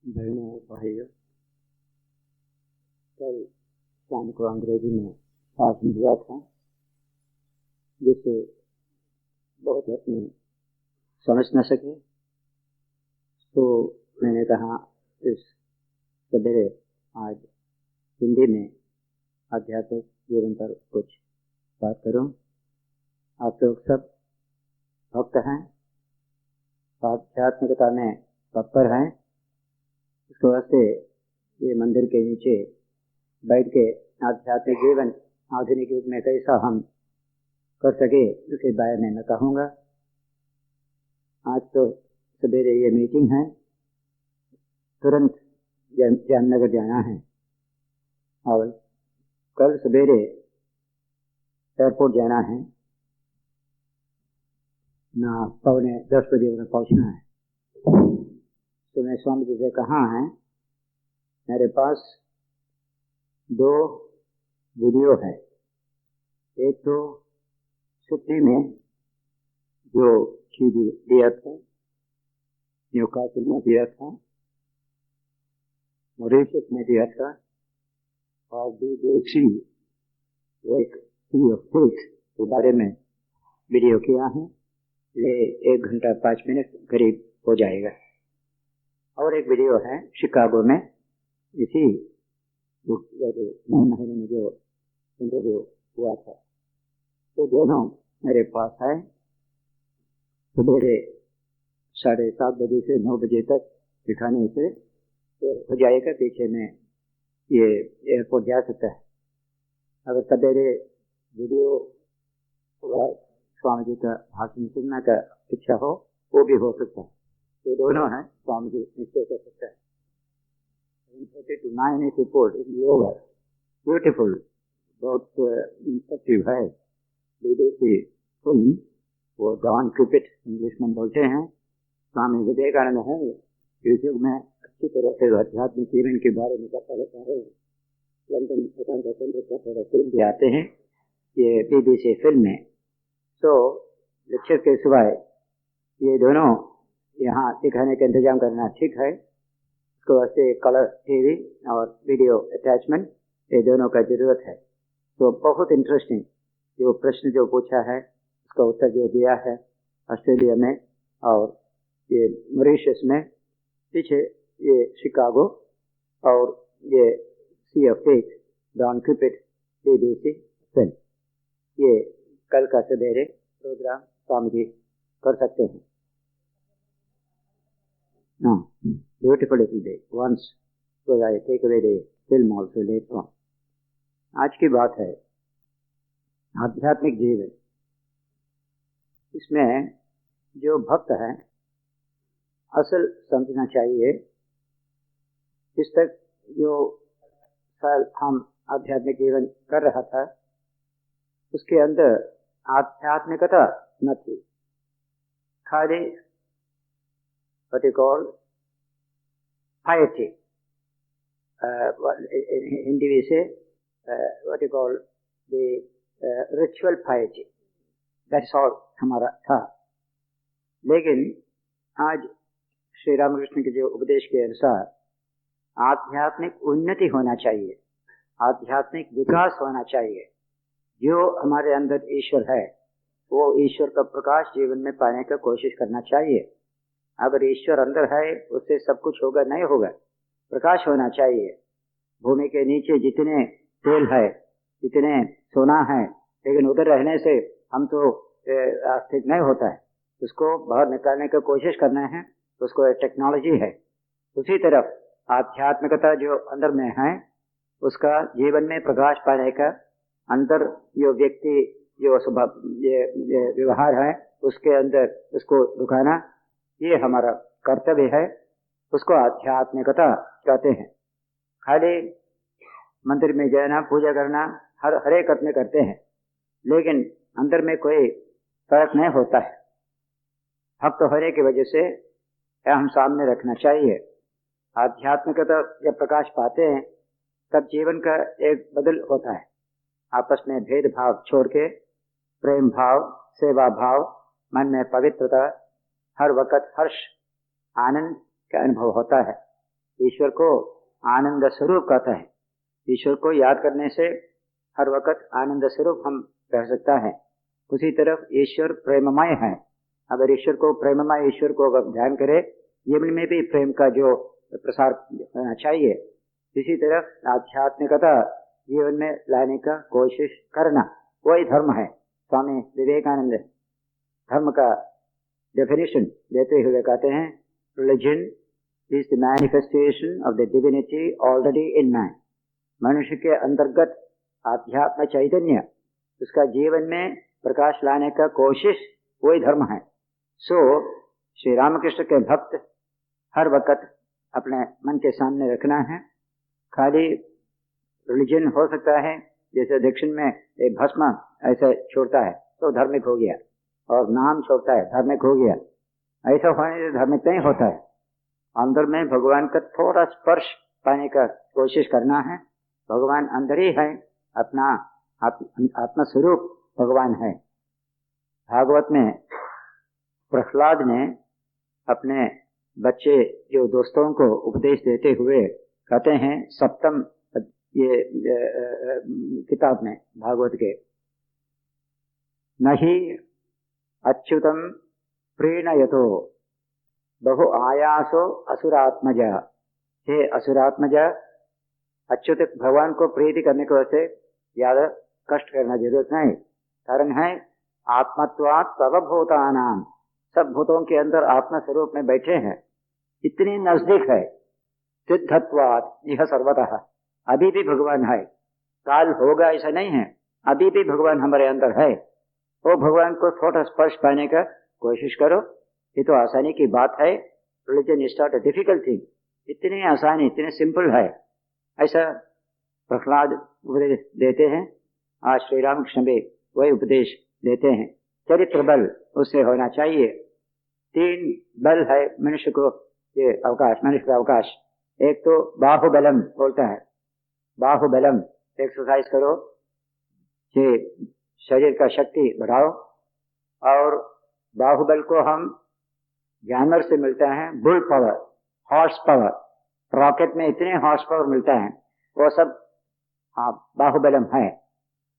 बहनों और भाइयों, कल शाम को अंग्रेजी में भाषण दिया था जिसे बहुत अपने समझ न सके, तो मैंने कहा इस सवेरे आज हिंदी में आध्यात्मिक जीवन पर कुछ बात करूं। आप लोग सब भक्त हैं, आध्यात्मिकता में तत्पर हैं। इसके वास्ते ये मंदिर के नीचे बैठ के आध्यात्मिक जीवन आधुनिक युग में कैसा हम कर सके उसके बारे में मैं कहूँगा। आज तो सवेरे ये मीटिंग है, तुरंत जामनगर जाना है और कल सवेरे एयरपोर्ट जाना है ना, 9:45 बजे उन्हें पहुँचना है। तो मैं स्वामी जी से कहा है, मेरे पास 2 वीडियो है। एक तो सिडनी में जो सीधी दिया था, न्यूकासल में दिया था, मॉरिशस में दिया था, और दूसरी एक सी ऑफ फेथ के बारे में वीडियो किया है। ये 1 घंटा 5 मिनट करीब हो जाएगा। और एक वीडियो है शिकागो में, इसी महीने में जो इंटरव्यू हुआ था। तो दोनों मेरे पास है। सवेरे 7:30 बजे से 9 बजे तक दिखाने से तो हो जाएगा। पीछे में ये एयरपोर्ट जा सकता है। अगर सवेरे वीडियो स्वामी जी का भाषण सुनने का इच्छा हो वो भी हो सकता है। तो दोनों हैं, स्वामी जी निश्चय कर सकता है। 9 रिपोर्ट ओवर, ब्यूटीफुल, बहुत इंस्ट्रक्टिव है। विदेशी फिल्म, वो डॉन क्रिकेट इंग्लिश में बोलते हैं, स्वामी विवेकानंद है। यूट्यूब में अच्छी तरह से आध्यात्मिक जीवन के बारे में पता रहता है। लंदन थोड़ा फिल्म भी आते हैं ये BBC फिल्म में। तो लेक्चर के सिवाय ये दोनों यहाँ दिखाने का इंतजाम करना ठीक है। इसको वास्ते कलर टीवी और वीडियो अटैचमेंट ये दोनों का जरूरत है। तो बहुत इंटरेस्टिंग जो प्रश्न जो पूछा है उसका उत्तर जो दिया है ऑस्ट्रेलिया में और ये मॉरिशस में, पीछे ये शिकागो और ये सी ऑफ फेथ डॉन क्रिकेट BBC फिल्म, ये कल का सवेरे प्रोग्राम स्वामी जी कर सकते हैं। Beautiful little day. Once will I take away the film also later on. आज की बात है आध्यात्मिक जीवन। इसमें जो भक्त हैं असल समझना चाहिए। इस तक जो साल हम आध्यात्मिक जीवन कर रहा था उसके अंदर आध्यात्मिकता न थी, खाली what you call piety, Hindi में से what you call the ritual piety, that's all हमारा था। लेकिन आज श्री रामकृष्ण के जो उपदेश के अनुसार आध्यात्मिक उन्नति होना चाहिए, आध्यात्मिक विकास होना चाहिए। जो हमारे अंदर ईश्वर है वो ईश्वर का प्रकाश जीवन में पाने का कोशिश करना चाहिए। अगर ईश्वर अंदर है उससे सब कुछ होगा नहीं होगा, प्रकाश होना चाहिए। भूमि के नीचे जितने तेल है, जितने सोना है, लेकिन उधर रहने से हम तो आस्तिक नहीं होता है, उसको बाहर निकालने की कोशिश करना है, उसको टेक्नोलॉजी है। उसी तरफ आध्यात्मिकता जो अंदर में है उसका जीवन में प्रकाश पाने का अंदर जो व्यक्ति जो स्वभाव ये व्यवहार है उसके अंदर उसको रुकाना, ये हमारा कर्तव्य है। उसको आध्यात्मिकता कहते हैं। खाली मंदिर में जाना, पूजा करना हर एक अपने करते हैं, लेकिन अंदर में कोई फर्क नहीं होता है। भक्त होने की वजह से हम सामने रखना चाहिए। आध्यात्मिकता जब प्रकाश पाते हैं तब जीवन का एक बदल होता है। आपस में भेदभाव छोड़ के प्रेम भाव, सेवा भाव, मन में पवित्रता, हर वक्त हर्ष आनंद का अनुभव होता है। ईश्वर को आनंद स्वरूप कहता है। ईश्वर को याद करने से हर वक्त आनंद स्वरूप हम रह सकता है। उसी तरफ ईश्वर प्रेममय है। अगर ईश्वर को प्रेममय ईश्वर को अगर ध्यान करे, जीवन में भी प्रेम का जो प्रसार होना चाहिए। इसी तरफ आध्यात्मिकता जीवन में लाने का कोशिश करना, वही धर्म है। स्वामी विवेकानंद धर्म का डेफिनेशन देते हुए कहते हैं, religion is the manifestation of the divinity already in man. मनुष्य के अंतर्गत आध्यात्म चैतन्य, उसका जीवन में प्रकाश लाने का कोशिश, वही धर्म है। सो श्री रामकृष्ण के भक्त हर वक्त अपने मन के सामने रखना है। खाली रिलीजन हो सकता है, जैसे दक्षिण में एक भस्म ऐसे छोड़ता है तो धार्मिक हो गया, और नाम छोड़ता है धार्मिक हो गया। ऐसा होने से धार्मिक नहीं होता है। अंदर में भगवान का थोड़ा स्पर्श पाने का कोशिश करना है। भगवान अंदर ही है, अपना आत्मस्वरूप भगवान है। भागवत में प्रहलाद ने अपने बच्चे जो दोस्तों को उपदेश देते हुए कहते हैं, सप्तम ये किताब में भागवत के, नहीं अच्युतम प्रीणयतो बहु आयासो असुरात्मज। हे असुरात्मज, अच्युत भगवान को प्रीति करने के वजह ज्यादा कष्ट करना जरूरत नहीं। कारण है आत्मत्वात् सर्वभूतानां, सब भूतों के अंदर आत्मा स्वरूप में बैठे हैं, इतनी नजदीक है। सिद्धत्वात् यह सर्वतः, अभी भी भगवान है। काल होगा ऐसा नहीं है, अभी भी भगवान हमारे अंदर है। वो भगवान को थोड़ा स्पर्श पाने का कोशिश करो। ये तो आसानी की बात है। Religion is not a difficult thing, इतनी आसानी, इतनी सिंपल है। ऐसा प्रहलाद उपदेश देते हैं। आज श्री रामकृष्ण भी वही उपदेश देते हैं। चरित्र बल उससे होना चाहिए। 3 बल है मनुष्य को, ये अवकाश, मनुष्य का अवकाश। एक तो बाहुबलम बोलता है, बाहुबलम एक्सरसाइज करो, ये शरीर का शक्ति बढ़ाओ। और बाहुबल को हम जानवर से मिलता है, bull power, horse power. Rocket में इतने हॉर्स पावर मिलता है, वो सब बाहुबलम है।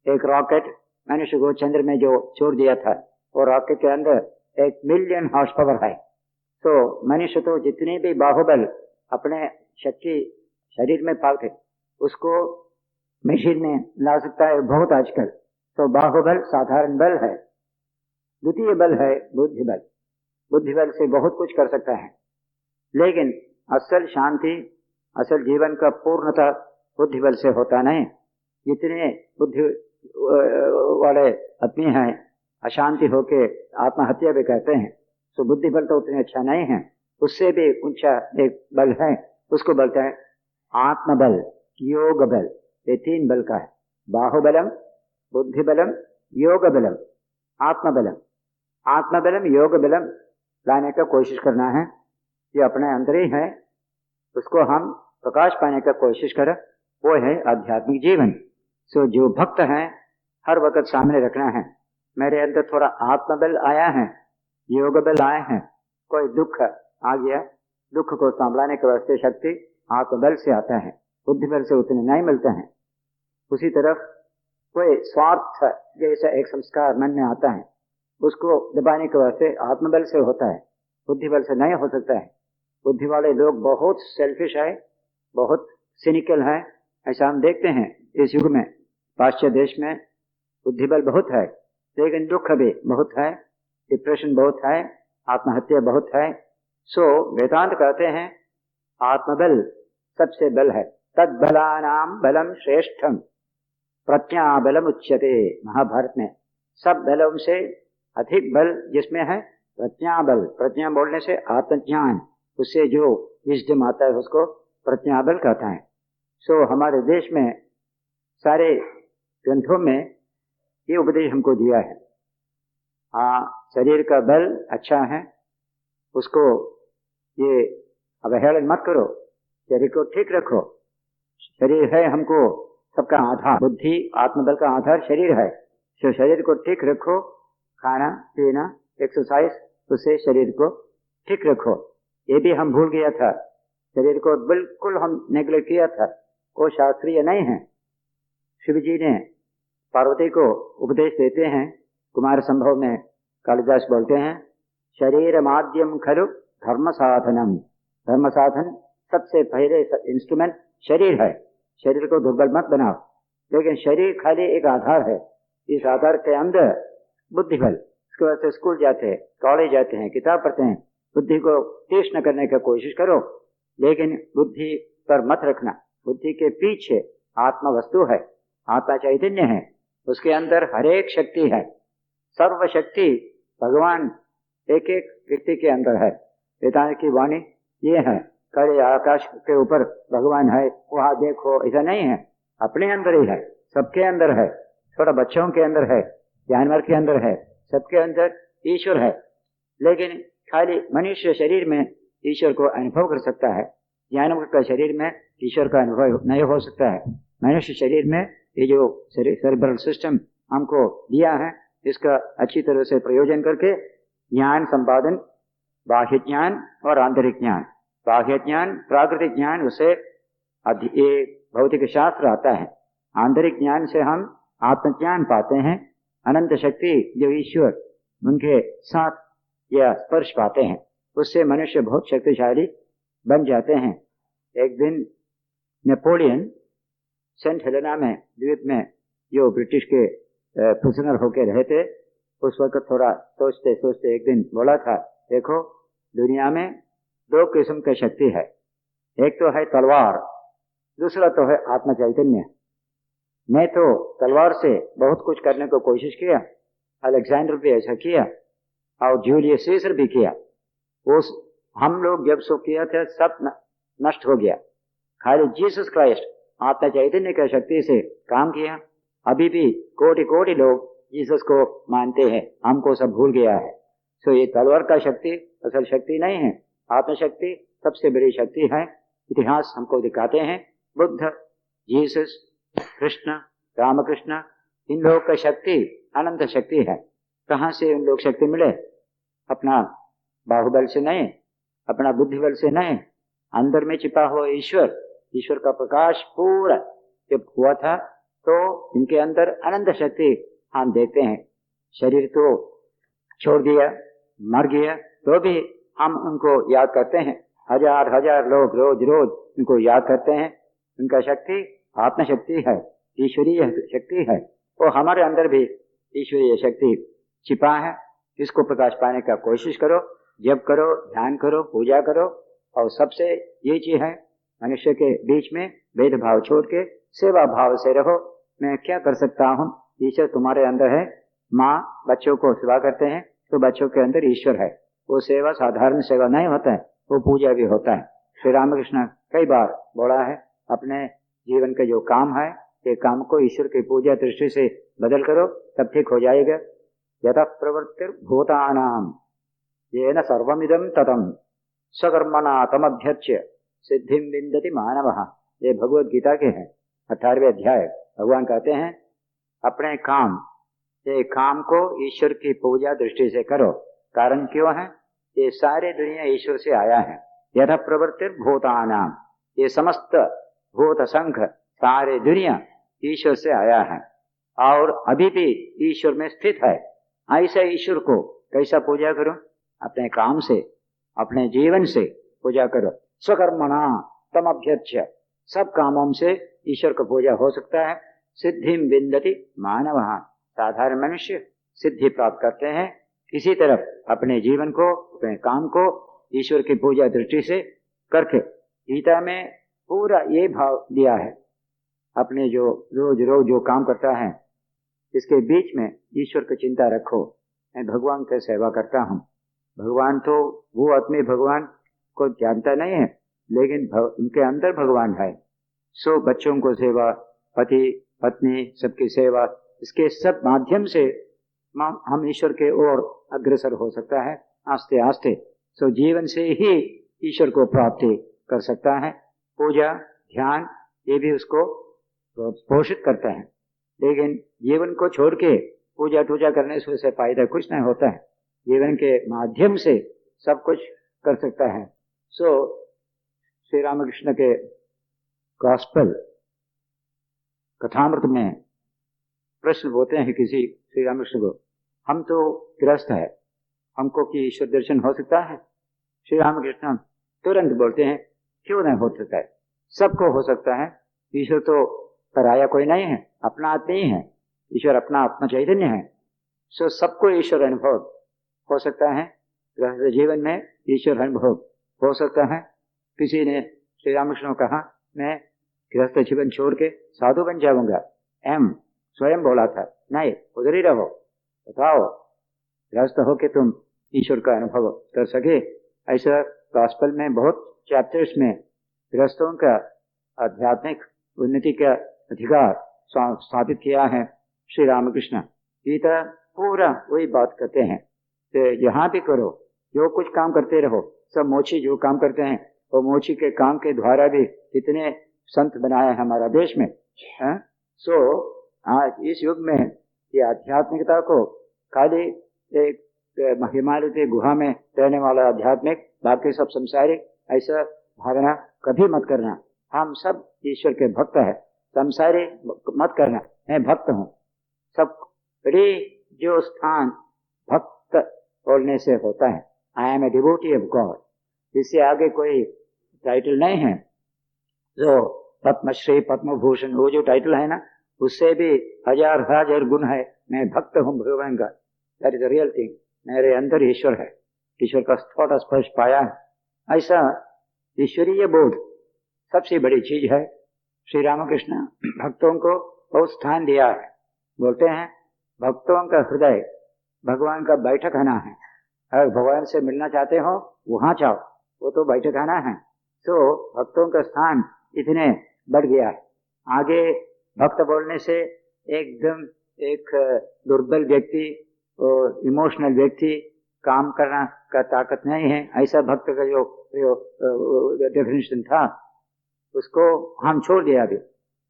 एक रॉकेट मनुष्य को चंद्र में जो छोड़ दिया था, वो रॉकेट के अंदर 1 मिलियन हॉर्स पावर है। तो मनुष्य तो जितने भी बाहुबल अपने शक्ति शरीर में पालते, उसको मशीन में ला सकता है बहुत आजकल। तो बाहुबल साधारण बल है। द्वितीय बल है बुद्धि बल। बुद्धि बल से बहुत कुछ कर सकता है, लेकिन असल शांति, असल जीवन का पूर्णता बुद्धि बल से होता नहीं। जितने बुद्धि वाले आदमी हैं, अशांति होके आत्महत्या भी करते हैं, तो बुद्धि बल तो उतने अच्छा नहीं है। उससे भी ऊंचा एक बल है, उसको बोलते हैं आत्मबल, योग बल। ये 3 बल का है, बाहुबलम, बुद्धि बलम, योग बलम, आत्मबलम। आत्मबलम, योग बलम लाने का कोशिश करना है। ये अपने अंदर ही है, उसको हम प्रकाश पाने का कोशिश करें, वो है आध्यात्मिक जीवन। सो जो भक्त हैं हर वक्त सामने रखना है, मेरे अंदर थोड़ा आत्मबल आया है, योग बल आए हैं, कोई दुख आ गया, दुख को संभालने के वास्ते शक्ति आत्मबल से आता है, बुद्धि बल से उतने नहीं मिलते हैं। उसी तरफ कोई स्वार्थ जैसा एक संस्कार मन में आता है, उसको दबाने के वास्ते आत्मबल से होता है, बुद्धि बल से नहीं हो सकता है। बुद्धि वाले लोग बहुत सेल्फिश है, बहुत सिनिकल है, ऐसा हम देखते हैं इस युग में। पाश्चात्य देश में बुद्धि बल बहुत है, लेकिन दुख भी बहुत है, डिप्रेशन बहुत है, आत्महत्या बहुत है। सो वेदांत कहते हैं आत्मबल सबसे बल है। तद बलानाम बलम श्रेष्ठम प्रज्ञा बलम उच्यते। महाभारत में सब बलों से अधिक बल जिसमें है प्रज्ञा बल। प्रज्ञा बोलने से आत्मज्ञान, उससे जो विजडम आता है उसको प्रज्ञा बल कहता है। सो हमारे देश में सारे ग्रंथों में ये उपदेश हमको दिया है। शरीर का बल अच्छा है, उसको ये अवहेलना मत करो, शरीर को ठीक रखो। शरीर है हमको सबका आधार, बुद्धि आत्मबल का आधार शरीर है। तो शरीर को ठीक रखो, खाना पीना एक्सरसाइज, उससे शरीर को ठीक रखो। ये भी हम भूल गया था, शरीर को बिल्कुल हम नेग्लेक्ट किया था, वो शास्त्रीय नहीं है। शिव जी ने पार्वती को उपदेश देते हैं, कुमार संभव में कालिदास बोलते हैं, शरीर माध्यम खलु धर्म साधनम। धर्म साधन सबसे पहले इंस्ट्रूमेंट शरीर है। शरीर को दुर्बल मत बनाओ, लेकिन शरीर खाली एक आधार है। इस आधार के अंदर बुद्धि बल, इसके वजह से स्कूल जाते हैं, कॉलेज जाते हैं, किताब पढ़ते हैं, बुद्धि को तीक्ष्ण करने की कोशिश करो, लेकिन बुद्धि पर मत रखना। बुद्धि के पीछे आत्मा वस्तु है, आत्मा चैतन्य है, उसके अंदर हर एक शक्ति है। सर्व शक्ति भगवान एक एक व्यक्ति के अंदर है। वेदांत की वाणी ये है, करे आकाश के ऊपर भगवान है, वहां देखो, ऐसा नहीं है, अपने अंदर ही है, सबके अंदर है। थोड़ा बच्चों के अंदर है, जानवर के अंदर है, सबके अंदर ईश्वर है। लेकिन खाली मनुष्य शरीर में ईश्वर को अनुभव कर सकता है, जानवर का शरीर में ईश्वर का अनुभव नहीं हो सकता है। मनुष्य शरीर में ये जो सेरेब्रल सिस्टम हमको दिया है, इसका अच्छी तरह से प्रयोजन करके ज्ञान संपादन, बाह्य ज्ञान और आंतरिक ज्ञान। बाह्य ज्ञान प्राकृतिक ज्ञान, उसे ये भौतिक शास्त्र आता है। आंतरिक ज्ञान से हम आत्मज्ञान पाते हैं, अनंत शक्ति जो ईश्वर उनके साथ या स्पर्श पाते हैं, उससे मनुष्य बहुत शक्तिशाली बन जाते हैं। एक दिन नेपोलियन सेंट हेलेना में द्वीप में जो ब्रिटिश के प्रिजनर होकर रहे थे, उस वक्त थोड़ा सोचते सोचते एक दिन बोला था, देखो दुनिया में दो किस्म की शक्ति है, एक तो है तलवार, दूसरा तो है आत्म चैतन्य। मैं तो तलवार से बहुत कुछ करने को कोशिश किया, अलेक्जेंडर भी ऐसा किया और जूलियस सीजर भी किया। उस हम लोग जब सो किया था सब नष्ट हो गया। खाली जीसस क्राइस्ट आत्मा चैतन्य की शक्ति से काम किया। अभी भी कोटि कोटि लोग जीसस को मानते हैं, हमको सब भूल गया है। सो ये तलवार का शक्ति असल शक्ति नहीं है, आत्मशक्ति सबसे बड़ी शक्ति है। इतिहास हमको दिखाते हैं, बुद्ध, जीसस, कृष्ण, रामकृष्ण, इन लोगों का शक्ति अनंत शक्ति है। कहाँ से उन लोग शक्ति मिले? अपना बाहुबल से नहीं, अपना बुद्धिबल से नहीं, अंदर में छिपा हुआ ईश्वर, ईश्वर का प्रकाश पूरा जब हुआ था तो इनके अंदर अनंत शक्ति हम देखते हैं। शरीर तो छोड़ दिया, मर गया, तो भी हम उनको याद करते हैं। हजार हजार लोग रोज रोज उनको याद करते हैं। उनका शक्ति आत्मशक्ति है, ईश्वरीय शक्ति है। वो हमारे अंदर भी ईश्वरीय शक्ति छिपा है। इसको प्रकाश पाने का कोशिश करो, जप करो, ध्यान करो, पूजा करो। और सबसे ये चीज है, मनुष्य के बीच में भेदभाव छोड़ के सेवा भाव से रहो। मैं क्या कर सकता हूँ, ईश्वर तुम्हारे अंदर है। माँ बच्चों को सेवा करते हैं तो बच्चों के अंदर ईश्वर है। वो सेवा साधारण सेवा नहीं होता है, वो पूजा भी होता है। श्री रामकृष्ण कई बार बोला है, अपने जीवन का जो काम है, ये काम को ईश्वर की पूजा दृष्टि से बदल करो, तब ठीक हो जाएगा। यतः प्रवृत्तिर्भूतानां येन सर्वमिदं ततं स्वकर्मणा तमभ्यर्च्य सिद्धिं विन्दति मानवः। ये भगवत गीता के हैं 18वें अध्याय। भगवान कहते हैं अपने काम, ये काम को ईश्वर की पूजा दृष्टि से करो। कारण क्यों है? ये सारे दुनिया ईश्वर से आया है। यथा प्रवृत्तिर्भूतानां, ये समस्त भूत संघ सारे दुनिया ईश्वर से आया है और अभी भी ईश्वर में स्थित है। ऐसा ईश्वर को कैसा पूजा करो? अपने काम से, अपने जीवन से पूजा करो। स्वकर्मणा तमभ्यर्च्य, सब कामों से ईश्वर को पूजा हो सकता है। सिद्धिं विन्दति मानवः, साधारण मनुष्य सिद्धि प्राप्त करते हैं। इसी तरफ अपने जीवन को, अपने काम को ईश्वर की पूजा दृष्टि से करके, गीता में पूरा ये भाव दिया है। अपने जो रोज रोज जो काम करता है, इसके बीच में ईश्वर की चिंता रखो। मैं भगवान की सेवा करता हूँ। भगवान तो वो आदमी भगवान को जानता नहीं है, लेकिन उनके अंदर भगवान है। सो बच्चों को सेवा, पति पत्नी सबकी सेवा, इसके सब माध्यम से हम ईश्वर के ओर अग्रसर हो सकता है आस्ते आस्ते। सो जीवन से ही ईश्वर को प्राप्ति कर सकता है। पूजा ध्यान ये भी उसको पोषित करता है, लेकिन जीवन को छोड़ के पूजा टूजा करने से उसे फायदा कुछ नहीं होता है। जीवन के माध्यम से सब कुछ कर सकता है। सो श्री रामकृष्ण के गॉस्पेल कथामृत में प्रश्न होते हैं किसी श्री रामकृष्ण को, हम तो गृहस्थ है, हमको कि ईश्वर दर्शन हो सकता है? श्री रामकृष्ण तुरंत बोलते हैं, क्यों नहीं हो सकता है, सबको हो सकता है। ईश्वर तो पराया कोई नहीं है, अपना आदमी ही है, ईश्वर अपना आत्मा चैतन्य है। सो सबको ईश्वर अनुभव हो सकता है, गृहस्थ जीवन में ईश्वर अनुभव हो सकता है। किसी ने श्री रामकृष्ण को कहा, मैं गृहस्थ जीवन छोड़ के साधु बन जाऊंगा, एम स्वयं बोला था, नहीं उधर ही रहो, बताओ गृहस्थ हो के तुम ईश्वर का अनुभव कर सके। ऐसा गॉस्पेल में बहुत चैप्टर्स में गृहस्थों का आध्यात्मिक उन्नति का अधिकार स्थापित किया है श्री रामकृष्ण। गीता पूरा वही बात करते हैं कि यहाँ भी करो, जो कुछ काम करते रहो, सब मोची जो काम करते हैं वो मोची के काम के द्वारा भी कितने संत बनाए हमारा देश में। सो आज इस युग में ये आध्यात्मिकता को खाली एक हिमालय के गुहा में रहने वाला आध्यात्मिक, बाकी सब संसारिक, ऐसा भावना कभी मत करना। हम सब ईश्वर के भक्त हैं, संसारी मत करना, मैं भक्त हूँ। सब बड़ी जो स्थान भक्त बोलने से होता है, I am a devotee of God, इससे आगे कोई टाइटल नहीं है। जो पद्मश्री पद्म भूषण वो जो टाइटल है ना, उससे भी हजार गुण है, मैं भक्त हूँ भगवान का, that is the real thing. मेरे अंदर ईश्वर है, ईश्वर का थोड़ा स्पर्श पाया है। ऐसा ईश्वरीय बोध सबसे बड़ी चीज है। श्री रामकृष्ण भक्तों को बहुत स्थान दिया है। बोलते हैं भक्तों का हृदय भगवान का बैठक खाना है, अगर भगवान से मिलना चाहते हो वहां जाओ, वो तो बैठक खाना है। तो भक्तों का स्थान इतने बढ़ गया है। आगे भक्त बोलने से एकदम एक दुर्बल व्यक्ति और इमोशनल व्यक्ति, काम करना का ताकत नहीं है, ऐसा भक्त का जो डेफिनेशन था उसको हम छोड़ दिया अभी।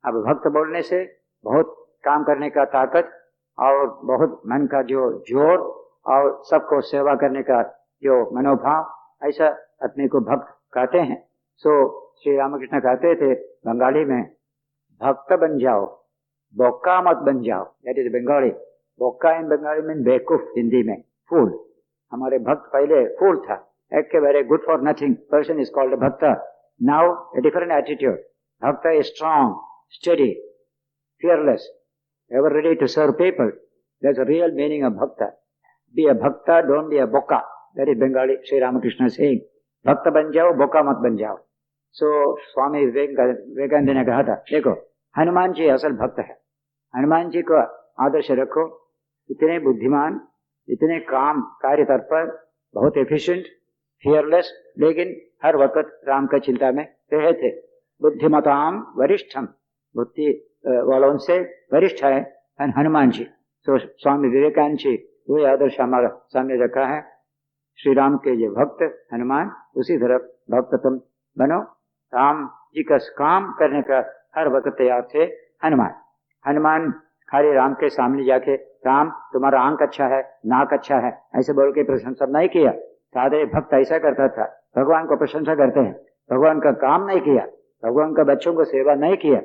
अब भक्त बोलने से बहुत काम करने का ताकत और बहुत मन का जो जोर और सबको सेवा करने का जो मनोभाव, ऐसा अपने को भक्त कहते हैं। सो श्री रामकृष्ण कहते थे बंगाली में, भक्त बन जाओ, बोक्का मत बन जाओ। That is Bengali. बोक्का इन बंगाली में बेवकूफ, हिंदी में फूल। हमारे भक्त पहले फूल था, एक very good for nothing person is called भक्त। नाउ ए डिफरेंट एटीट्यूड, भक्त is strong, study, fearless, ever ready to serve people. That's the real meaning of bhakta. Be a bhakta, don't be a boka. That is Bengali Sri Ramakrishna saying. भक्त बन जाओ, बोका मत बन जाओ। सो स्वामी विवेकानंद ने कहा था, देखो हनुमान जी असल भक्त है, हनुमान जी को आदर्श रखो, इतने बुद्धिमान, इतने काम कार्य तत्पर, बहुत एफिशिएंट, फियरलेस, लेकिन हर वक्त राम का चिंता में रहे थे। बुद्धिमताम वरिष्ठम, बुद्धि वालों से वरिष्ठ है हनुमान जी। तो स्वामी विवेकानंद जी वही आदर्श हमारा सामने रखा है। श्री राम के ये भक्त हनुमान, उसी तरफ भक्त तुम बनो। राम जी का काम करने का हर वक्त तैयार थे हनुमान। हनुमान खाली राम के सामने जाके, राम तुम्हारा आंख अच्छा है, नाक अच्छा है, ऐसे बोल के प्रशंसा नहीं किया। सादे भक्त ऐसा करता था, भगवान को प्रशंसा करते हैं, भगवान का काम नहीं किया, भगवान का बच्चों को सेवा नहीं किया।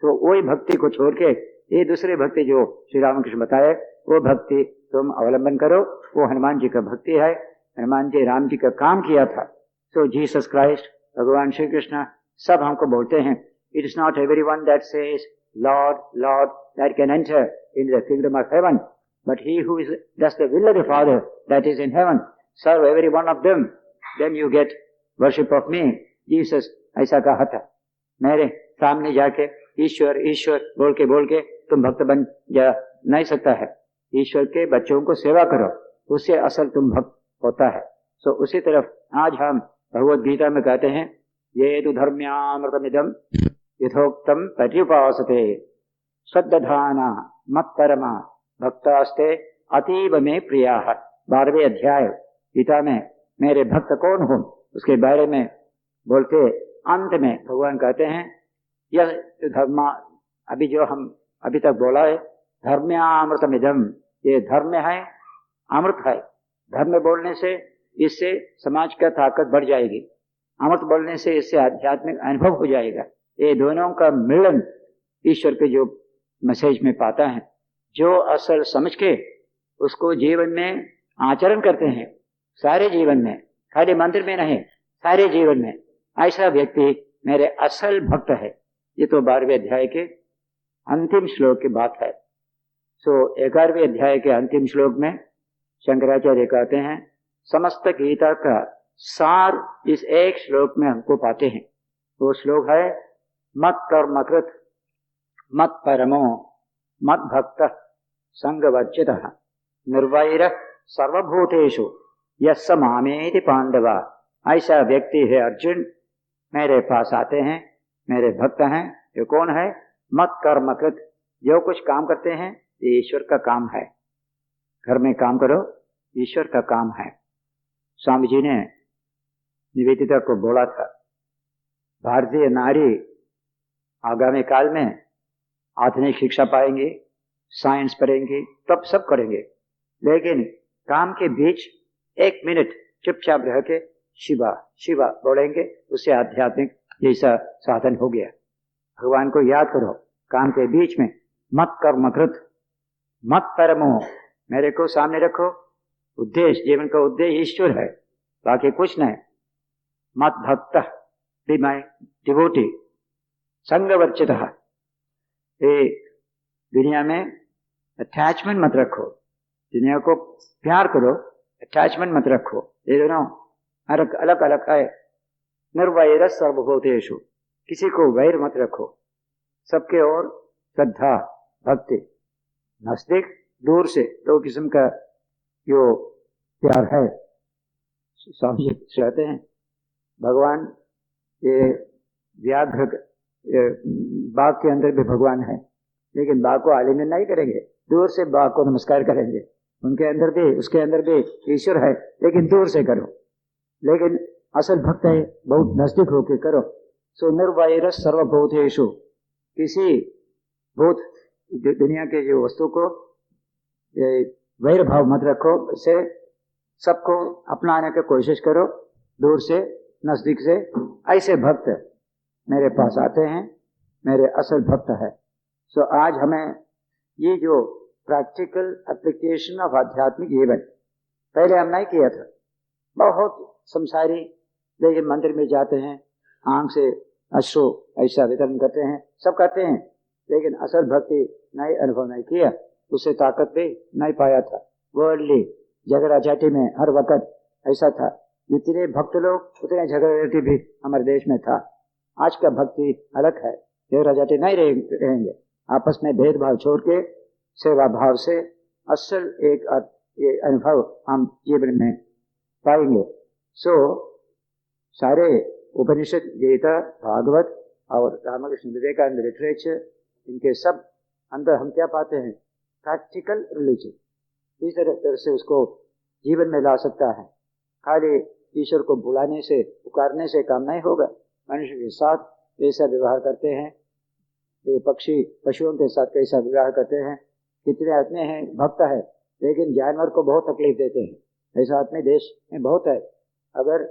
तो वही भक्ति को छोड़ के ये दूसरी भक्ति जो श्री रामकृष्ण बताए, वो भक्ति तुम अवलंबन करो, वो हनुमान जी का भक्ति है। हनुमान जी राम जी का काम किया था। सो जीसस क्राइस्ट, भगवान श्री कृष्ण सब हमको बोलते हैं, it is not everyone that says Lord Lord that can enter in the kingdom of heaven, but he who is does the will of the Father that is in heaven, serve every one of them, then you get worship of me. Jesus ऐसा कहा था। मेरे सामने जाके ईश्वर ईश्वर बोल के तुम भक्त बन जा नहीं सकता है। ईश्वर के बच्चों को सेवा करो, उससे असल तुम भक्त होता है। सो उसी तरफ आज हम भगवद गीता में कहते हैं, ये तो धर्म्यामृतमिदं यथोक्तम पर्युपासते श्रद्धाना मत परमा भक्तास्ते अतीब में प्रिया। 12वें अध्याय गीता में मेरे भक्त कौन हो उसके बारे में बोलते अंत में भगवान कहते हैं, यह धर्म, अभी जो हम अभी तक बोला है, धर्म्यामृतमिदं, ये धर्म है, अमृत है। धर्म बोलने से इससे समाज का ताकत बढ़ जाएगी। अमृत बोलने से इससे आध्यात्मिक अनुभव हो जाएगा। ये दोनों का मिलन ईश्वर के जो मैसेज में पाता है, जो असल समझ के उसको जीवन में आचरण करते हैं, सारे जीवन में, खाली मंदिर में नहीं, सारे जीवन में, ऐसा व्यक्ति मेरे असल भक्त है। ये तो 12वें अध्याय के अंतिम श्लोक की बात है। सो 11वें अध्याय के अंतिम श्लोक में शंकराचार्य कहते हैं समस्त गीता का सार इस एक श्लोक में हमको पाते हैं। वो श्लोक है मत कर्मकृत मत परमो मत भक्त संगवर्जित निर्वैर सर्वभूतेषु यस्स मामेति पांडवा। ऐसा व्यक्ति है अर्जुन, मेरे पास आते हैं, मेरे भक्त हैं। ये कौन है? मत कर्मकृत, जो कुछ काम करते हैं ये ईश्वर का काम है। घर में काम करो, ईश्वर का काम है। स्वामी जी ने निवेदिता को बोला था, भारतीय नारी आगामी काल में आधुनिक शिक्षा पाएंगे, साइंस पढ़ेंगे, तब सब करेंगे, लेकिन काम के बीच 1 मिनट चुपचाप रह के शिवा शिवा बोलेंगे, उससे आध्यात्मिक जैसा साधन हो गया। भगवान को याद करो काम के बीच में। मत कर्मकृत मत परमो, मेरे को सामने रखो। उद्देश्य, जीवन का उद्देश्य ईश्वर है, बाकी कुछ नहीं। मत भक्त, बी माय डिवोटी। संगवर्जित, ये दुनिया में अटैचमेंट मत रखो, दुनिया को प्यार करो, अटैचमेंट मत रखो। ये दोनों अलग अलग है। निर्वैर सर्वभूतेषु, किसी को वैर मत रखो, सबके ओर श्रद्धा भक्ति। नजदीक दूर से दो किस्म का जो प्यार है। स्वामी जी कहते हैं भगवान ये व्याघ्र बाघ के अंदर भी भगवान है, लेकिन बाघ को आलिंगन नहीं करेंगे, दूर से बाघ को नमस्कार करेंगे। उनके अंदर भी, उसके अंदर भी ईश्वर है, लेकिन दूर से करो। लेकिन असल भक्त है, बहुत नजदीक होके करो। सो निर्वैर सर्वभूतेषु, किसी भूत दुनिया के जो वस्तु को वैर भाव मत रखो, से सबको अपनाने की कोशिश करो, दूर से नजदीक से। ऐसे भक्त मेरे पास आते हैं, मेरे असल भक्त है। सो आज हमें ये जो प्रैक्टिकल एप्लीकेशन ऑफ आध्यात्मिक जीवन पहले हम नहीं किया था। बहुत संसारी लेकिन मंदिर में जाते हैं, आंख से अश्रु ऐसा वितरण करते हैं, सब करते हैं, लेकिन असल भक्ति नहीं, अनुभव नहीं किया, उससे ताकत भी नहीं पाया था। वर्ल्डली झगड़ा झाटी में हर वक्त ऐसा था। जितने भक्त लोग उतने झगड़ा झाटी भी हमारे देश में था। आज का भक्ति अलग है, झगड़ा झाटी नहीं रहेंगे, आपस में भेदभाव छोड़ के सेवा भाव से असल एक ये अनुभव हम जीवन में पाएंगे। सो सारे उपनिषद, गीता, भागवत और रामकृष्ण विवेकानंद लिटरेचर, इनके सब अंदर हम क्या पाते हैं? Practical religion. इस तरह से उसको जीवन में ला सकता है। खाली ईश्वर को बुलाने से, पुकारने से काम नहीं होगा। मनुष्य के साथ कैसा व्यवहार करते हैं, ये पक्षी पशुओं के साथ कैसा व्यवहार करते हैं। कितने आदमी हैं भक्त है, लेकिन जानवर को बहुत तकलीफ देते हैं। ऐसा अपने देश में बहुत है। अगर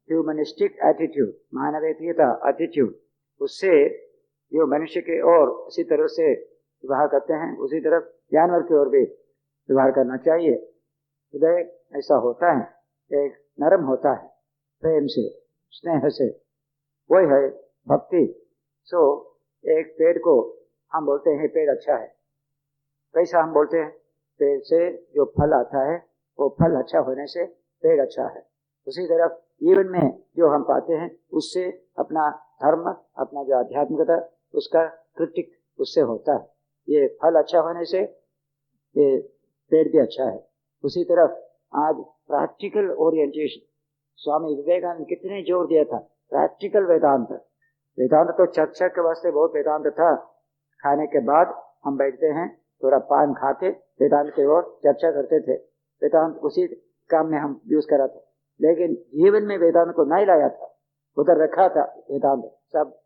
ह्यूमनिस्टिक एटीट्यूड, मानवीयता एटीट्यूड, उससे जो मनुष्य के और उसी तरह से व्यवहार करते हैं, उसी तरफ जानवर की ओर भी व्यवहार करना चाहिए। हृदय ऐसा होता है, एक नरम होता है, प्रेम से, स्नेह से, वही है भक्ति। सो एक पेड़ को हम बोलते हैं पेड़ अच्छा है। कैसा हम बोलते हैं? पेड़ से जो फल आता है वो फल अच्छा होने से पेड़ अच्छा है। उसी तरफ जीवन में जो हम पाते हैं उससे अपना धर्म, अपना जो आध्यात्मिकता, उसका क्रिटिक उससे होता है। ये फल अच्छा होने से ये पेड़ भी अच्छा है। उसी तरफ आज प्रैक्टिकल ओरिएंटेशन, स्वामी विवेकानंद कितने जोर दिया था, प्रैक्टिकल वेदांत। वेदांत तो चर्चा के वास्ते बहुत वेदांत था। खाने के बाद हम बैठते हैं, थोड़ा पान खा के वेदांत की ओर चर्चा करते थे। वेदांत उसी काम में हम यूज करा था, लेकिन जीवन में वेदांत को नहीं लाया था, उधर रखा था। वेदांत सब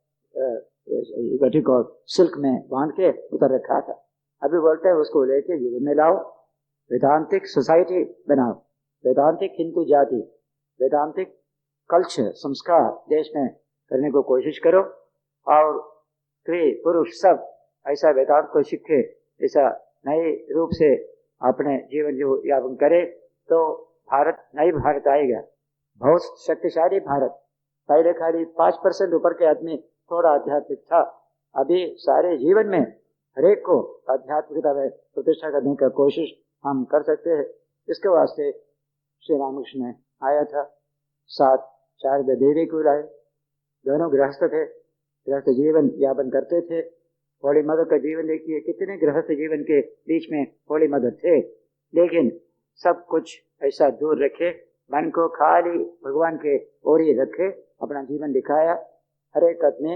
गठिक और सिल्क में बांध के उधर रखा था। अभी बोलते हैं उसको लेके जीवन में लाओ, वेदांतिक सोसाइटी बनाओ, वेदांतिक हिंदू जाति, वेदांतिक कल्चर संस्कार देश में करने को कोशिश करो और स्त्री पुरुष सब ऐसा वेदांत को सीखे, ऐसा नए रूप से अपने जीवन जो यापन करे तो भारत नई भारत आएगा, बहुत शक्तिशाली भारत। पहले खाली 5% ऊपर के आदमी थोड़ा आध्यात्मिक था, अभी सारे जीवन में हरेक को आध्यात्मिकता में प्रतिष्ठा करने का कोशिश हम कर सकते हैं। इसके वास्ते श्री रामकृष्ण ने आया था, साथ शारदा देवी को लाए, दोनों गृहस्थ थे, गृहस्थ जीवन यापन करते थे। होली मदर का जीवन देखिए, कितने गृहस्थ जीवन के बीच में होली मदर थे, लेकिन सब कुछ ऐसा दूर रखे, मन को खाली भगवान के ओर ही रखे, अपना जीवन दिखाया। हर एक आदमी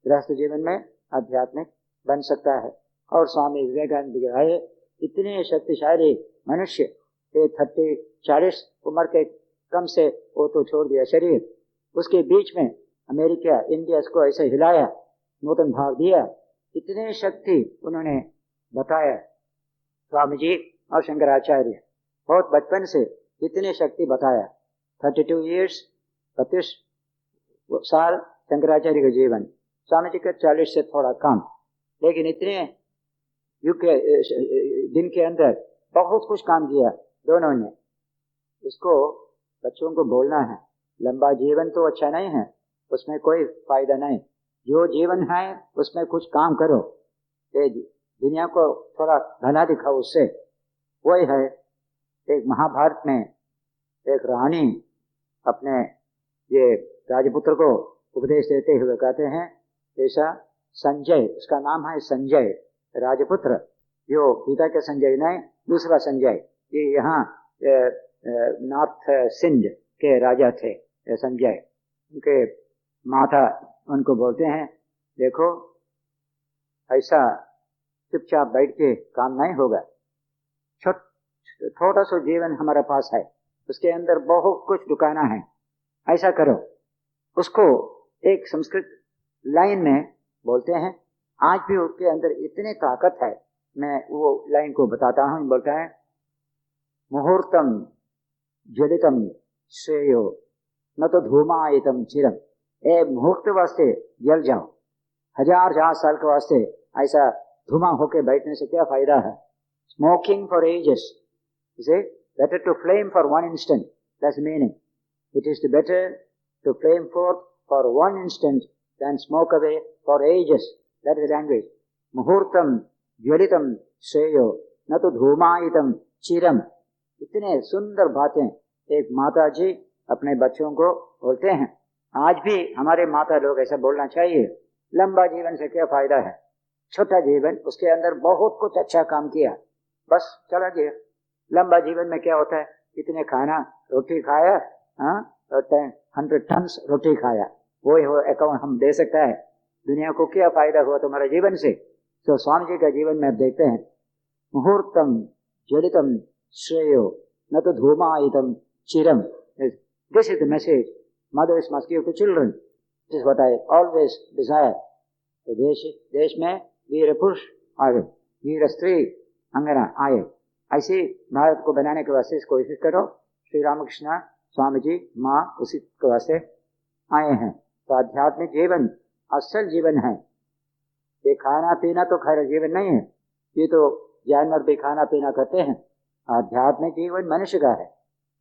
गृहस्थ जीवन में आध्यात्मिक बन सकता है। और स्वामी विवेकानंद आए, इतने शक्तिशाली मनुष्य, 30-40 उम्र के कम से वो तो छोड़ दिया शरीर, उसके बीच में अमेरिका इंडिया को ऐसे हिलाया, नूतन भाव दिया, इतने शक्ति उन्होंने बताया। स्वामी जी और शंकराचार्य बहुत बचपन से इतने शक्ति बताया। 32 ईयर्स 32 साल शंकराचार्य का जीवन, स्वामी जी का 40 से थोड़ा कम, लेकिन इतने युग के दिन के अंदर बहुत कुछ काम किया दोनों ने। इसको बच्चों को बोलना है, लंबा जीवन तो अच्छा नहीं है, उसमें कोई फायदा नहीं, जो जीवन है उसमें कुछ काम करो, दुनिया को थोड़ा भला दिखाओ उससे। वही है, एक महाभारत में एक रानी अपने ये राजपुत्र को उपदेश देते हुए कहते हैं, ऐसा संजय, उसका नाम है संजय राजपुत्र, जो गीता के संजय नहीं, दूसरा संजय, ये यहाँ नॉर्थ सिंध के राजा थे संजय। उनके माता उनको बोलते हैं, देखो ऐसा चुपचाप बैठ के काम नहीं होगा, थोड़ा सा जीवन हमारे पास है, उसके अंदर बहुत कुछ दुकाना है, ऐसा करो। उसको एक संस्कृत लाइन में बोलते हैं, आज भी उसके अंदर इतनी ताकत है, मैं वो लाइन को बताता हूँ। बोलता है, मुहूर्तम ज्वलितम श्रेयो न तो धूमायितम चिरम। ए मुहूर्त वास्ते जल जाओ, 1000 साल के वास्ते ऐसा धुआं होके बैठने से क्या फायदा है। Smoking for ages is better to flame for 1 instant, that's meaning. It is better to flame forth for 1 instant than smoke away for ages. That is the language. मुहूर्तम ज्वलितम श्रेयो न तो धूमायितम चिरम। इतने सुंदर बातें एक माता जी अपने बच्चों को बोलते हैं। आज भी हमारे माता लोग ऐसा बोलना चाहिए। लंबा जीवन से क्या फायदा है, छोटा जीवन, उसके अंदर बहुत कुछ अच्छा काम किया, बस चला गया। लंबा जीवन में क्या होता है, इतने खाना रोटी खाया, 100 टन्स रोटी खाया, वो अकाउंट हम दे सकता है। दुनिया को क्या फायदा हुआ तुम्हारे जीवन से। तो स्वामी जी का जीवन में देखते हैं, मुहूर्तम ज्वलितम श्रेयो न तो धूमायितम चिरम। This is the message mothers must give to children. This is what I always desire. तो देश में वीर पुरुष आए, वीर स्त्री अंगना आए, ऐसे भारत को बनाने के वास्ते कोशिश करो। श्री रामकृष्ण स्वामी जी माँ उसी के वास्ते आए हैं। तो आध्यात्मिक जीवन असल जीवन है, ये खाना पीना तो खैर जीवन नहीं है, ये तो जानवर भी खाना पीना करते हैं। आध्यात्मिक जीवन मनुष्य का है।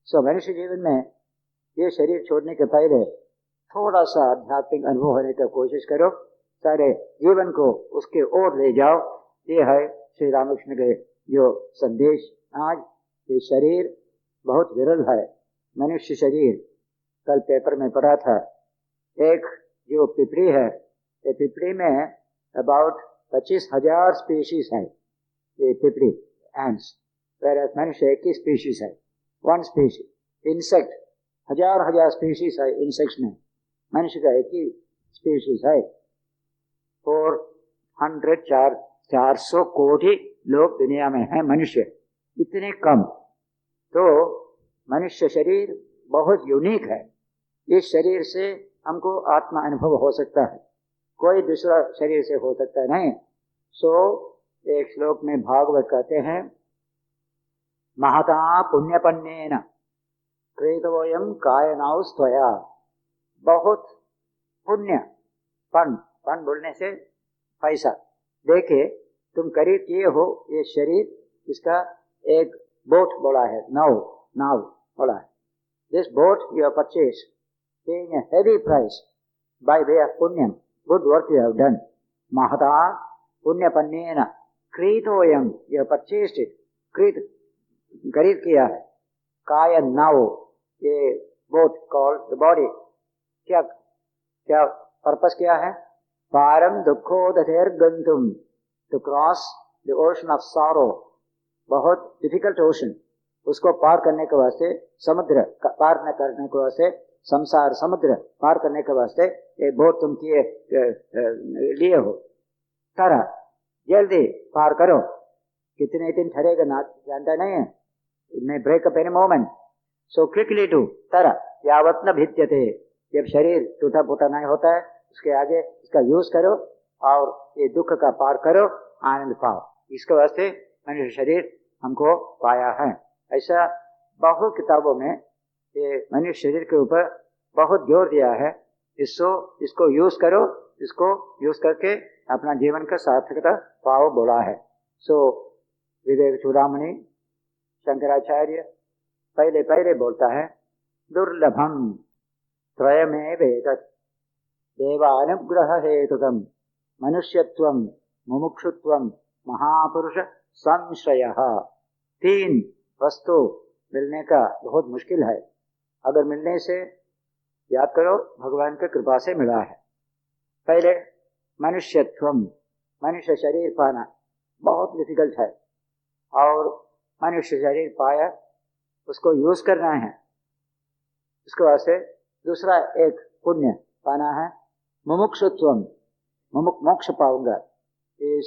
सो मनुष्य जीवन में ये शरीर छोड़ने के पहले थोड़ा सा आध्यात्मिक अनुभव होने की कोशिश करो, सारे जीवन को उसके ओर ले जाओ। ये है श्री रामकृष्ण के जो संदेश। आज ये शरीर बहुत विरल है, मनुष्य शरीर। कल पेपर में पढ़ा था, एक जो पिपड़ी है, ये पिपड़ी में अबाउट 25,000 स्पीशीज है, ये पिपड़ी एंड्स, वेयर मनुष्य एक ही स्पीशीज है, 1 स्पीशीज। इंसेक्ट 1000 स्पीशीज है इंसेक्ट्स में, मनुष्य का एक ही स्पीशीज है। 400 कोटि लोग दुनिया में हैं मनुष्य, इतने कम। तो मनुष्य शरीर बहुत यूनिक है। इस शरीर से हमको आत्मा अनुभव हो सकता है, कोई दूसरा शरीर से हो सकता नहीं। सो एक श्लोक में भागवत कहते हैं, महता पुण्यपन्नेन क्रेतवोयम कायनाउ स्वया बहुत पुण्य, पन बोलने से पैसा देके तुम खरीद किए हो ये शरीर, इसका एक बोट बोला है, नाव बोला है। This boat you have purchase paying a heavy price by way of punyam, good work you have done. Mahata punya pannena kritoyam, you have purchased it, खरीद किया है। काय नाव, ये बोट कॉल्ड द बॉडी, क्या पर्पस क्या है? पारम दुखोदधेर गंतुम, to cross the ocean of sorrow, बहुत डिफिकल्ट ओशन, उसको पार करने के वास्ते, समुद्र पार करने के वास्ते, संसार समुद्र पार करने के वास्ते ये बोट तुम किए लिए हो। तरह जल्दी पार करो, कितने दिन ठहरेगा ना जानता नहीं है, मैं break up any moment, so quickly to तरह यावत न भिद्यते, जब शरीर टूटा फूटा नहीं होता है उसके आगे इसका यूज करो और ये दुख का पार करो, आनंद पाओ। इसके वास्ते मनुष्य शरीर हमको पाया है। ऐसा बहुत किताबों में ये मनुष्य शरीर के ऊपर बहुत जोर दिया है। इसको यूज करो, इसको यूज करके अपना जीवन का सार्थकता पाओ बोला है। सो विवेक चूड़ामणि शंकराचार्य पहले बोलता है, दुर्लभम त्रयमेव एतत् देवानुग्रह हेतुकम् मनुष्यत्वं मुमुक्षुत्वं महापुरुष संश्रयः। 3 वस्तु मिलने का बहुत मुश्किल है, अगर मिलने से याद करो भगवान की कृपा से मिला है। पहले मनुष्यत्वम, मनुष्य शरीर पाना बहुत डिफिकल्ट है, और मनुष्य शरीर पाया उसको यूज करना है, उसके वास्ते दूसरा एक पुण्य पाना है। मुमुक्षुत्वम, मोक्ष पाऊंगा, इस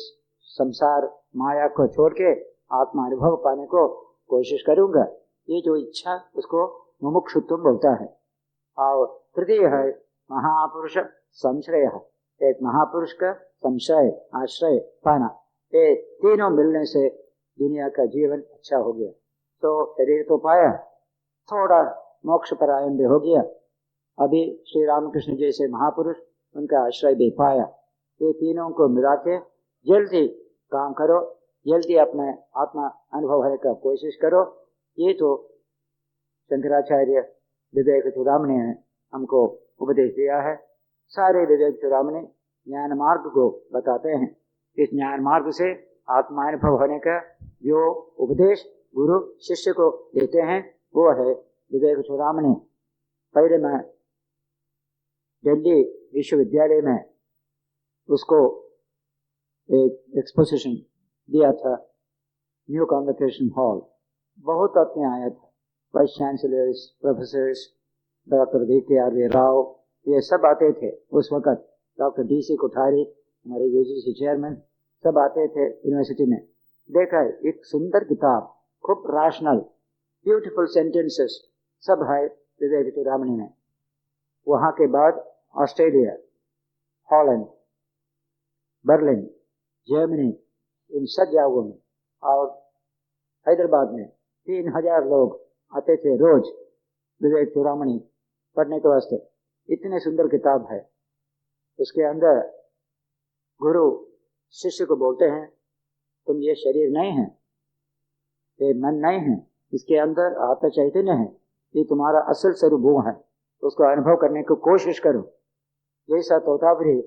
संसार माया को छोड़ के आत्मा अनुभव पाने को कोशिश करूंगा, ये जो इच्छा उसको मुमुक्षुत्व बोलता है। और तृतीय है महापुरुष संश्रय, एक महापुरुष का संशय आश्रय पाना। ये तीनों मिलने से दुनिया का जीवन अच्छा हो गया। तो शरीर तो पाया, थोड़ा मोक्ष परायण भी हो गया। अभी श्री रामकृष्ण जैसे महापुरुष, उनका आश्रय भी पाया। ये तीनों को मिला के जल्दी काम करो, जल्दी अपने आत्मा अनुभव होने का कोशिश करो। ये तो शंकराचार्य विवेक चूड़ामणि ने हमको उपदेश दिया है। सारे विवेक चूड़ामणि ज्ञान मार्ग को बताते हैं। इस ज्ञान मार्ग से आत्मा अनुभव होने का जो उपदेश गुरु शिष्य को देते हैं वो है विवेक चूड़ामणि। पहले मैं दिल्ली विश्वविद्यालय में उसको एक एक्सपोजिशन दिया था, न्यू कॉन्वोकेशन हॉल, बहुत आदमी आया था, vice chancellors, professors, doctor VKRV Rao, ये सब आते थे उस वक्त। डॉक्टर DC कोठारी, हमारे UGC चेयरमैन, सब आते थे यूनिवर्सिटी में। देखा एक सुंदर किताब, खूब राशनल, ब्यूटीफुल सेंटेंसेस सब है विवेक चूड़ामणि में। वहाँ के बाद ऑस्ट्रेलिया, हॉलैंड, बर्लिन, जर्मनी, इन सब जगहों में, और हैदराबाद में 3000 लोग आते थे रोज विवेक चूड़ामणि पढ़ने के वास्ते। इतने सुंदर किताब है। उसके अंदर गुरु शिष्य को बोलते हैं, तुम ये शरीर नहीं है, ये मन नहीं है, इसके अंदर आत्मा चैतन्य है, ये तुम्हारा असल स्वरूप वो है, उसको अनुभव करने की कोशिश करो। जैसा तोतापुरी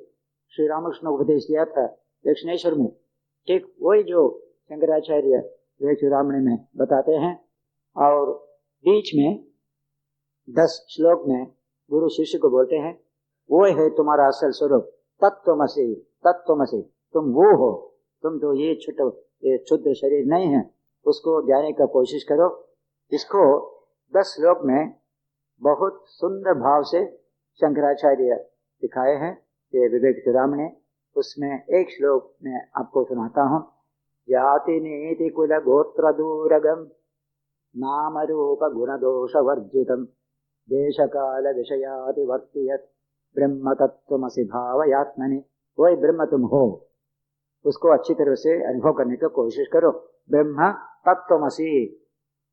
श्री रामकृष्ण उपदेश दिया था दक्षिणेश्वर में, ठीक वही जो शंकराचार्य विवेक चूड़ामणि में बताते हैं। और बीच में 10 श्लोक में गुरु शिष्य को बोलते हैं, वो है तुम्हारा असल स्वरूप, तत्त्वमसि, तत्त्वमसि, तुम वो हो, तुम तो ये क्षुद्र शरीर नहीं है, उसको जाने का कोशिश करो। इसको 10 श्लोक में बहुत सुंदर भाव से शंकराचार्य दिखाए हैं ये विवेक चूड़ामणि। उसमें एक श्लोक में आपको सुनाता हूँ। जाति नीति कुल गोत्र दूरगम नाम रूप गुण दोष वर्जितम देश काल विषयादिवर्ति यत् ब्रह्म तत्त्वमसि भावयात्मनि। वही ब्रह्म तुम हो, उसको अच्छी तरह से अनुभव करने की कोशिश करो। ब्रह्म तत्त्वमसि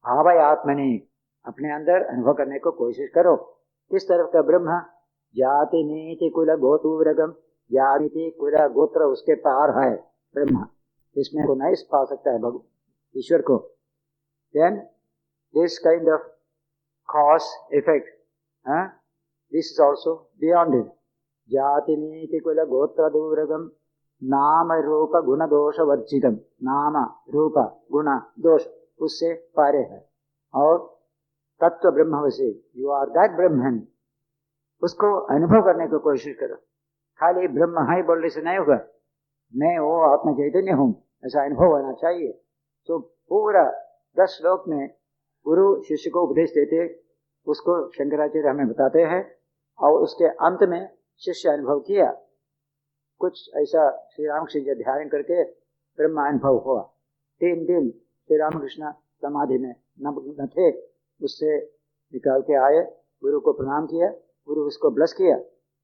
भावयात्मनि, अपने अंदर अनुभव करने को कोशिश करो। किस तरह का ब्रह्म? जाति नीति कुल गोतूरगम, जाति कुल गोत्र उसके पार है ब्रह्मा, इसमें को नहीं पा सकता है ईश्वर को। Then this kind of cause effect, this is also beyond it. जाति नीति कुल गोत्र दूरगम, नाम रूप गुण दोष वर्जितम, नाम रूप गुण दोष उससे पारे है। और तत्व ब्रह्मवसी, यू आर दैट ब्रह्मन, उसको अनुभव करने की कोशिश करो। खाली ब्रह्म है बोलने से नहीं होगा, मैं वो आत्म चैतन्य हूँ ऐसा अनुभव होना चाहिए। तो पूरा 10 श्लोक में गुरु शिष्य को उपदेश देते, उसको शंकराचार्य हमें बताते हैं, और उसके अंत में शिष्य अनुभव किया। कुछ ऐसा श्री रामकृष्ण जी ध्यान करके ब्रह्म अनुभव हुआ। 3 दिन श्री रामकृष्ण समाधि में न थे, उससे निकाल के आए, गुरु को प्रणाम किया, गुरु उसको ब्लेस किया,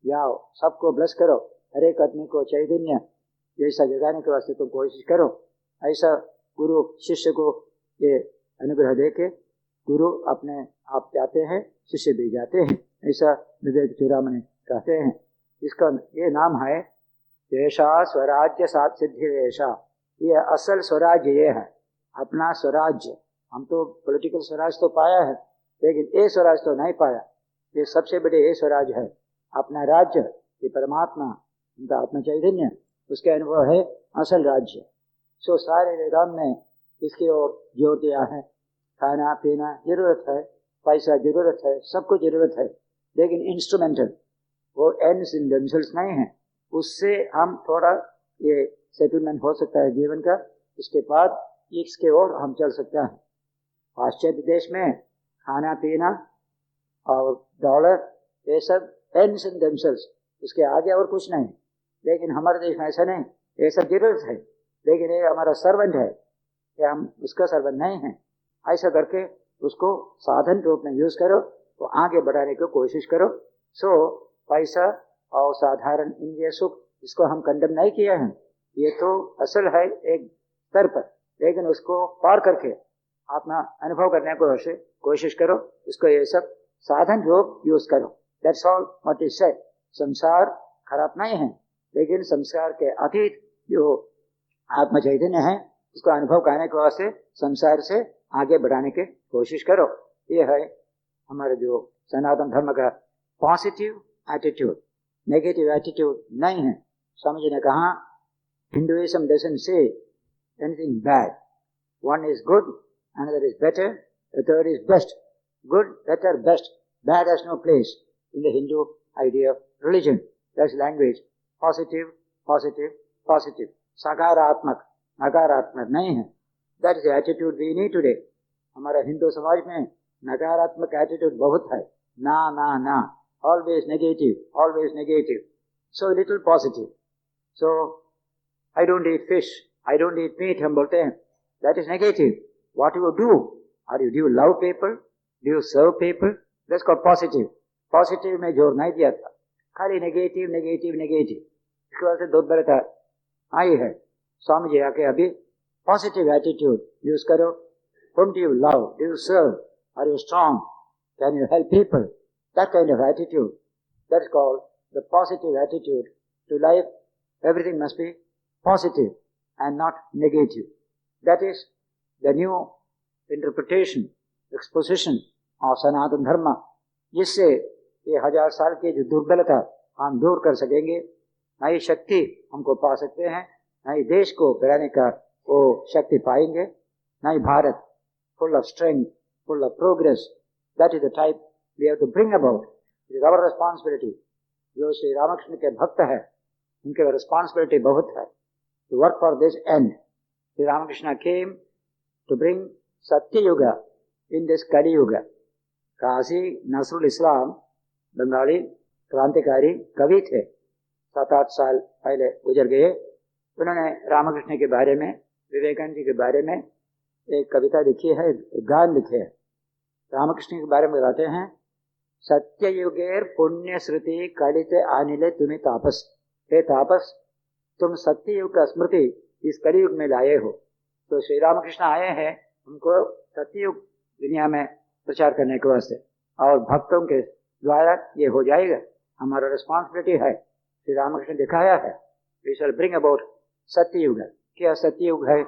जाओ सबको ब्लेस करो, हर एक आदमी को चैतन्य जैसा जगाने के वास्ते तुम कोशिश करो। ऐसा गुरु शिष्य को ये अनुग्रह देके गुरु अपने आप जाते हैं, शिष्य भी जाते हैं, ऐसा विवेक चूड़ामणि कहते हैं। इसका ये नाम है देशा स्वराज्य सात सिद्धि रेशा। ये असल स्वराज्य ये है, अपना स्वराज्य। हम तो पॉलिटिकल स्वराज तो पाया है, लेकिन ये स्वराज तो नहीं पाया। ये सबसे बड़े ये स्वराज है, अपना राज्य, ये परमात्मा, उनका आत्म चैतन्य, उसके अनुभव है असल राज्य। सो सारे वेदांत में इसकी ओर जोर दिया है। खाना पीना जरूरत है, पैसा जरूरत है, सबको जरूरत है, लेकिन इंस्ट्रूमेंटल, वो एंड्स इन देमसेल्व्स नहीं है। उससे हम थोड़ा ये सेटलमेंट हो सकता है जीवन का, उसके बाद इसके ओर हम चल सकते हैं। पाश्चात्य देश में खाना पीना और डॉलर ये सब एंड्स इन देमसेल्व्स, उसके आगे और कुछ नहीं। लेकिन हमारे देश में ऐसा नहीं, ये सब जरूरत है, लेकिन ये हमारा सर्वेंट है, ये हम उसका सर्वेंट नहीं है। ऐसा करके उसको साधन रूप में यूज करो, तो आगे बढ़ाने की कोशिश करो। सो पैसा और साधारण इंद्रिय सुख, इसको हम कंडम नहीं किए हैं, ये तो असल है एक स्तर पर, लेकिन उसको पार करके अपना अनुभव करने को कोशिश करो। इसको ये सब साधन रूप यूज करो। That's all what is said. संसार खराब नहीं है, लेकिन संसार के अतीत जो आत्म चैतन्य है, उसको अनुभव करने के वास्ते संसार से आगे बढ़ाने की कोशिश करो। ये है हमारे जो सनातन धर्म का पॉजिटिव एटीट्यूड, नेगेटिव एटीट्यूड नहीं है। स्वामी जी ने कहा, Hinduism doesn't say anything bad, one is good, another is better, the third is best. Good, better, best, bad has no place in the Hindu idea of religion. That's language, positive positive positive, सकारात्मक नकारात्मक नहीं है। That is attitude we need today. हमारा हिंदू समाज में नकारात्मक attitude बहुत है, ना ना ना, always negative, always negative. So little positive. So I don't eat fish, I don't eat meat, हम बोलते हैं, that is negative. What you do, are you do love people, do you serve people, that's called positive. Positive में जोर नहीं दिया था, खाली negative negative negative. इसकी वजह से दुर्बलता आई है। स्वामी जी आके अभी पॉजिटिव एटीट्यूड यूज करो। Whom do you love? Do you serve? Are you strong? Can you help people? That kind of attitude, that's called the positive attitude to life. Everything must be positive and not negative. That is the new interpretation, exposition of Sanatana Dharma, जिससे ये 1000 साल की जो दुर्बलता हम दूर कर सकेंगे, नई शक्ति हमको पा सकते हैं, नई देश को बढ़ाने का वो शक्ति पाएंगे, नई Bharat full of strength, full of progress. That is the type we have to bring about. It is our responsibility. जो श्री रामकृष्ण के भक्त है, उनके responsibility बहुत है to work for this end. Sri Ramakrishna came to bring Satya Yuga in this Kali Yuga. Kashi Nasrul इस्लाम बंगाली क्रांतिकारी कवि थे, 7-8 साल पहले गुजर गए। उन्होंने रामकृष्ण के बारे में, विवेकानंद जी के बारे में एक कविता लिखी है, एक गान लिखे है। रामकृष्ण के बारे में बताते हैं, सत्य युगेर पुण्य श्रुति कलिते आनिले तुम्हें तापस। हे तापस, तुम सत्य युग का स्मृति इस कलियुग में लाए हो। तो श्री रामकृष्ण आए हैं उनको सत्ययुग दुनिया में प्रचार करने के वास्ते, और भक्तों के द्वारा ये हो जाएगा। हमारा रिस्पॉन्सिबिलिटी है। श्री रामकृष्ण दिखाया है, वी शैल ब्रिंग अबाउट सत्ययुग। क्या सत्ययुग है?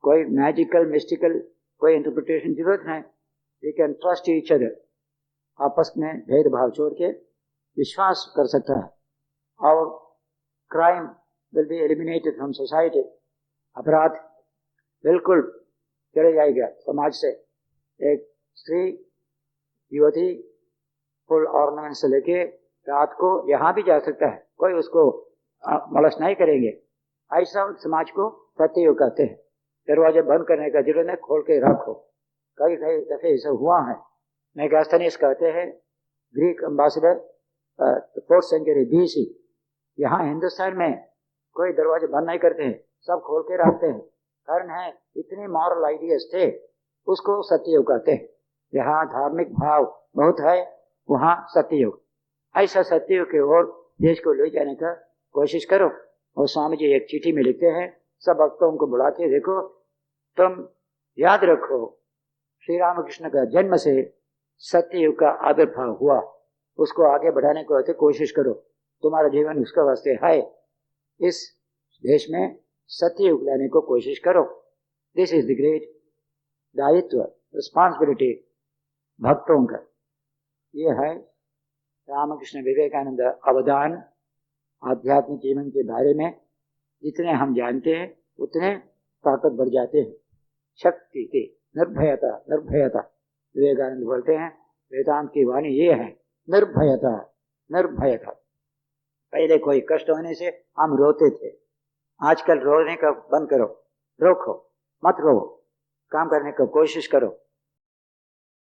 कोई मैजिकल मिस्टिकल कोई इंटरप्रिटेशन जरूरत है। We can trust each other, आपस में भेदभाव छोड़ के विश्वास कर सकता है। और crime will be eliminated from society, अपराध बिल्कुल चले जाएगा समाज से। एक स्त्री युवती फुल ऑर्नामेंट से लेके रात को यहाँ भी जा सकता है, कोई उसको molest नहीं करेंगे। ऐसा समाज को सत्ययुग कहते हैं। दरवाजे बंद करने का जरूरत है, खोल के रखो। कई कई दफे ऐसा हुआ है। मेगास्थनीस कहते हैं, Greek ambassador 4th century BC, यहाँ हिंदुस्तान में कोई दरवाजे बंद नहीं करते हैं, सब खोल के रखते हैं। कारण है इतने मॉरल आइडियाज थे, उसको सत्ययुग कहते हैं। यहाँ धार्मिक भाव बहुत है, वहाँ सत्ययुग। ऐसा सत्ययुग की ओर देश को ले जाने का कोशिश करो। और स्वामी जी एक चिट्ठी में लिखते हैं, सब भक्तों को बुला के देखो, तुम याद रखो श्री रामकृष्ण का जन्म से सत्ययुग का आविर्भाव हुआ, उसको आगे बढ़ाने को कोशिश करो। तुम्हारा जीवन उसका वास्ते है। इस देश में सत्ययुग लाने को कोशिश करो। दिस इज द ग्रेट दायित्व, रिस्पॉन्सिबिलिटी भक्तों का। ये है रामकृष्ण विवेकानंद अवदान आध्यात्मिक जीवन के बारे में। जितने हम जानते हैं उतने ताकत बढ़ जाते हैं। शक्ति की निर्भयता, निर्भयता विवेकानंद बोलते हैं, वेदांत की वाणी ये है, निर्भयता, निर्भयता। पहले कोई कष्ट होने से हम रोते थे, आजकल रोने का बंद करो, रोको मत रो, काम करने की कोशिश करो।